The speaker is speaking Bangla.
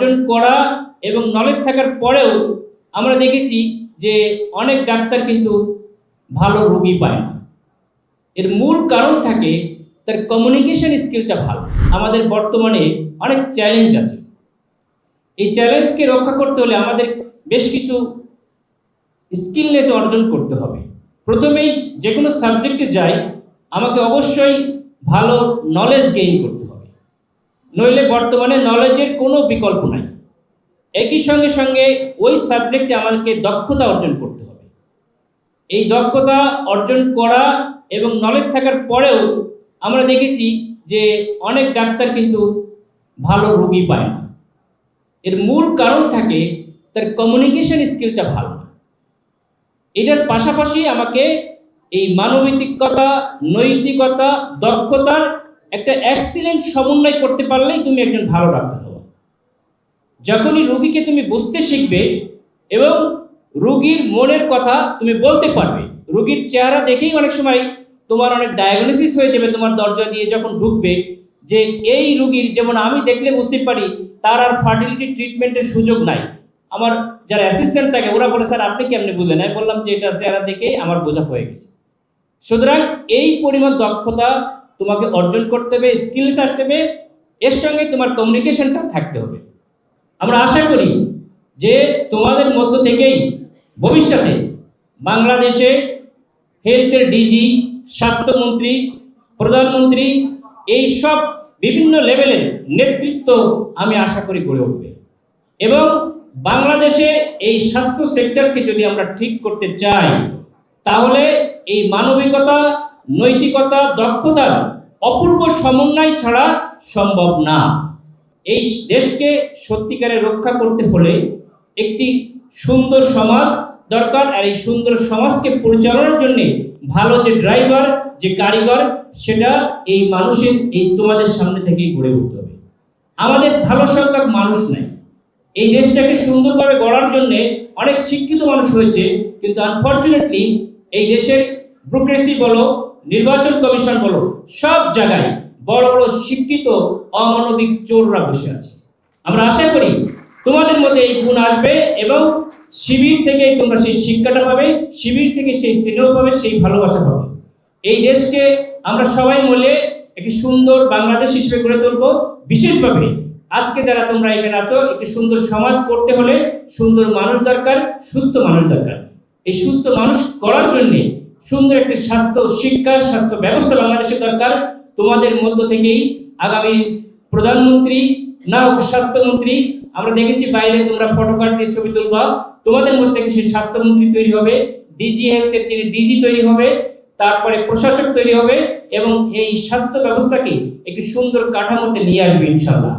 অর্জন করা এবং নলেজ থাকার পরেও আমরা দেখেছি যে অনেক ডাক্তার কিন্তু ভালো রোগী পায় না। এর মূল কারণ থাকে তার কমিউনিকেশন স্কিলটা ভালো। আমাদের বর্তমানে অনেক চ্যালেঞ্জ আছে। এই চ্যালেঞ্জকে রক্ষা করতে হলে আমাদের বেশ কিছু স্কিলনেস অর্জন করতে হবে। প্রথমেই যে কোনো সাবজেক্টে যাই আমাকে অবশ্যই ভালো নলেজ গেইন করতে হবে, নইলে বর্তমানে নলেজের কোনো বিকল্প নাই। একই সঙ্গে সঙ্গে ওই সাবজেক্টে আমাদেরকে দক্ষতা অর্জন করতে হবে। এই দক্ষতা অর্জন করা এবং নলেজ থাকার পরেও আমরা দেখেছি যে অনেক ডাক্তার কিন্তু ভালো রোগী পায় না। এর মূল কারণ থাকে তার কমিউনিকেশন স্কিলটা ভালো না। এটার পাশাপাশি আমাকে এই মানবিকতা, নৈতিকতা, দক্ষতার একটা এক্সিলেন্ট সমন্বয় করতে পারলেই তুমি একজন ভালো ডাক্তার হও। যখনই রোগীকে তুমি বুঝতে শিখবে এবং রোগীর মনের কথা তুমি বলতে পারবে, রোগীর চেহারা দেখেই অনেক সময় তোমার অনেক ডায়াগনোসিস হয়ে যাবে। তোমার দরজা দিয়ে যখন ঢুকবে যে এই রোগীর, যেমন আমি দেখলে বুঝতে পারি তার আর ফার্টিলিটি ট্রিটমেন্টের সুযোগ নাই। আমার যারা অ্যাসিস্ট্যান্ট থাকে ওরা বলে, স্যার আপনি কেমনি বুঝলেন? আমি বললাম যে এটা চেহারা দেখেই আমার বোঝা হয়ে গেছে। সুতরাং এই পরিমাণ দক্ষতা তোমাকে অর্জন করতে হবে, স্কিলস আসতে হবে, এর সঙ্গে তোমার কমিউনিকেশনটা থাকতে হবে। আমরা আশা করি যে তোমাদের মধ্য থেকেই ভবিষ্যতে বাংলাদেশে হেলথের ডিজি, স্বাস্থ্যমন্ত্রী, প্রধানমন্ত্রী, এই সব বিভিন্ন লেভেলের নেতৃত্ব আমি আশা করি গড়ে উঠবে। এবং বাংলাদেশে এই স্বাস্থ্য সেক্টরকে যদি আমরা ঠিক করতে চাই তাহলে এই মানবিকতা, নৈতিকতা, দক্ষতার অপূর্ব সমন্বয় ছাড়া সম্ভব না। এই দেশকে সত্যিকারে রক্ষা করতে হলে একটি সুন্দর সমাজ দরকার। আর এই সুন্দর সমাজকে পরিচালনার জন্য ভালো যে ড্রাইভার, যে কারিগর, সেটা এই মানুষের, এই তোমাদের সামনে থেকেই গড়ে উঠতে হবে। আমাদের ভালো সংখ্যক মানুষ নাই। এই দেশটাকে সুন্দরভাবে গড়ার জন্য অনেক শিক্ষিত মানুষ হয়েছে, কিন্তু আনফর্চুনেটলি এই দেশের ব্যুরোক্রেসি বলো, নির্বাচন কমিশন বলো, সব জায়গায় বড় বড় শিক্ষিত অমানবিক চোররা বসে আছে। আমরা আশা করি তোমাদের মধ্যে এই গুণ আসবে এবং শিবির থেকে তোমরা সেই শিক্ষাটা পাবে, শিবির থেকে সেই স্নেহ পাবে, সেই ভালোবাসা পাবে। এই দেশকে আমরা সবাই মিলে একটি সুন্দর বাংলাদেশ হিসেবে গড়ে তুলব। বিশেষভাবে আজকে যারা তোমরা এখানে আছো, একটি সুন্দর সমাজ করতে হলে সুন্দর মানুষ দরকার, সুস্থ মানুষ দরকার। এই সুস্থ মানুষ করার জন্য সুন্দর একটি স্বাস্থ্য শিক্ষা, স্বাস্থ্য ব্যবস্থা বাংলাদেশের দরকার। তোমাদের মধ্য থেকেই আগামী প্রধানমন্ত্রী না হোক স্বাস্থ্যমন্ত্রী, আমরা দেখেছি বাইরে তোমরা ফটোকার্ড দিয়ে ছবি তুলবা, তোমাদের মধ্যে থেকে সেই স্বাস্থ্যমন্ত্রী তৈরি হবে, ডিজি হেলথের যিনি ডিজি তৈরি হবে, তারপরে প্রশাসক তৈরি হবে এবং এই স্বাস্থ্য ব্যবস্থাকে একটি সুন্দর কাঠামোতে নিয়ে আসবে ইনশাআল্লাহ।